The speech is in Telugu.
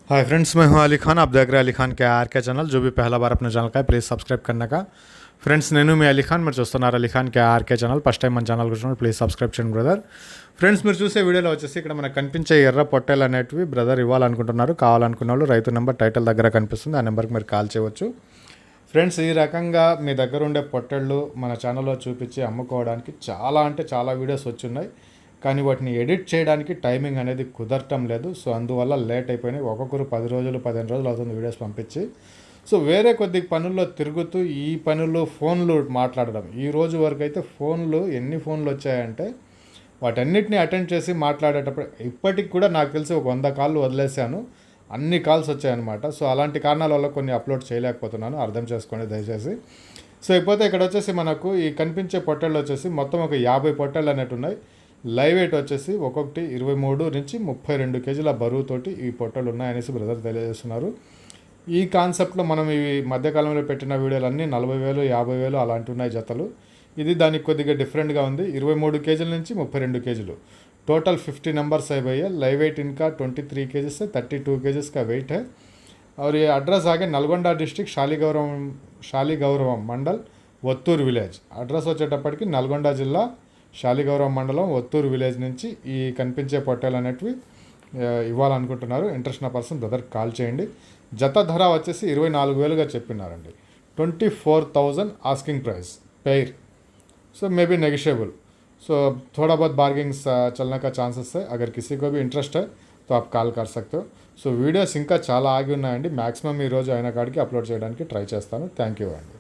हाय फ्रेंड्स, मैं हूं अली खान। आप देख रहे हैं अली खान के आर के चैनल। जो भी पहला बार अपने ఛానల్ का है प्लीज़ सब्सक्రైబ్ करने का। ఫ్రెండ్స్, నేను మీ అలీ ఖాన్, మీరు చూస్తున్నారు అలీ ఖాన్ కే ఆర్కే ఛానల్. ఫస్ట్ టైం మన ఛానల్ చూసినప్పుడు ప్లీజ్ సబ్స్క్రైబ్ చేయండి బ్రదర్. ఫ్రెండ్స్, మీరు చూసే వీడియోలో వచ్చేసి ఇక్కడ మనకు కనిపించే ఎర్ర పొట్టేలు అనేటివి బ్రదర్ ఇవ్వాలనుకుంటున్నారు. కావాలనుకున్న వాళ్ళు రైతు నెంబర్ టైటిల్ దగ్గర కనిపిస్తుంది, ఆ నెంబర్కి మీరు కాల్ చేయవచ్చు. ఫ్రెండ్స్, ఈ రకంగా మీ దగ్గర ఉండే పొట్టేళ్ళు మన ఛానల్లో చూపించి అమ్ముకోవడానికి చాలా అంటే చాలా వీడియోస్ వచ్చున్నాయి. కానీ వాటిని ఎడిట్ చేయడానికి టైమింగ్ అనేది కుదరటం లేదు. సో అందువల్ల లేట్ అయిపోయినాయి. ఒక్కొక్కరు 10 రోజులు 15 రోజులు అవుతుంది వీడియోస్ పంపించి. సో వేరే కొద్ది పనుల్లో తిరుగుతూ ఈ పనులు ఫోన్లు మాట్లాడడం, ఈ రోజు వరకు అయితే ఎన్ని ఫోన్లు వచ్చాయంటే వాటన్నిటిని అటెండ్ చేసి మాట్లాడేటప్పుడు ఇప్పటికి కూడా నాకు తెలిసి ఒక 100 కాళ్ళు వదిలేశాను. అన్ని కాల్స్ వచ్చాయన్నమాట. సో అలాంటి కారణాల వల్ల కొన్ని అప్లోడ్ చేయలేకపోతున్నాను, అర్థం చేసుకోండి దయచేసి. సో ఇకపోతే ఇక్కడ వచ్చేసి మనకు ఈ కనిపించే పొట్టేళ్ళు వచ్చేసి మొత్తం ఒక 50 పొట్టేళ్ళు అనేవి ఉన్నాయి. లైవ్ వెయిట్ వచ్చేసి ఒక్కొక్కటి 23 నుంచి 32 కేజీల బరువుతోటి ఈ పొట్టలు ఉన్నాయనేసి బ్రదర్ తెలియజేస్తున్నారు. ఈ కాన్సెప్ట్లో మనం ఈ మధ్యకాలంలో పెట్టిన వీడియోలు అన్నీ 40,000 50,000 అలాంటి ఉన్నాయి జతలు. ఇది దానికి కొద్దిగా డిఫరెంట్గా ఉంది. 23 కేజీల నుంచి 32 కేజీలు, टोटल 50 नंबर्स है भैया. लाइव वेट इनका 23 केजी से 32 केजीस का वेट है. और ये एड्रेस आगे नलगొండ डिस्ट्रिक्ट शालिगौरवम मंडल ఒత్తూరు విలేజ్. అడ్రస్ వచ్చేటప్పటికి నల్గొండ జిల్లా శాలిగౌరవం మండలం ఒత్తూరు విలేజ్ నుంచి ఈ కనిపించే పొట్టేలు అనేటివి ఇవ్వాలనుకుంటున్నారు. ఇంట్రెస్ట్ ఉన్న పర్సన్ బ్రదర్ కాల్ చేయండి. జత ధర వచ్చేసి 24,000గా చెప్పినారండి. 24,000 asking price pair. So may be negotiable. So थोड़ा बहुत बार्गेनिंग चलने का चांसेस है. अगर किसी को भी इंटरेस्ट है तो आप కాల్ कर सकते हो. సో వీడియోస్ ఇంకా చాలా ఆగి ఉన్నాయండి. మ్యాక్సిమం ఈరోజు అయిన కాడికి అప్లోడ్ చేయడానికి ట్రై చేస్తాను. థ్యాంక్ యూ అండి.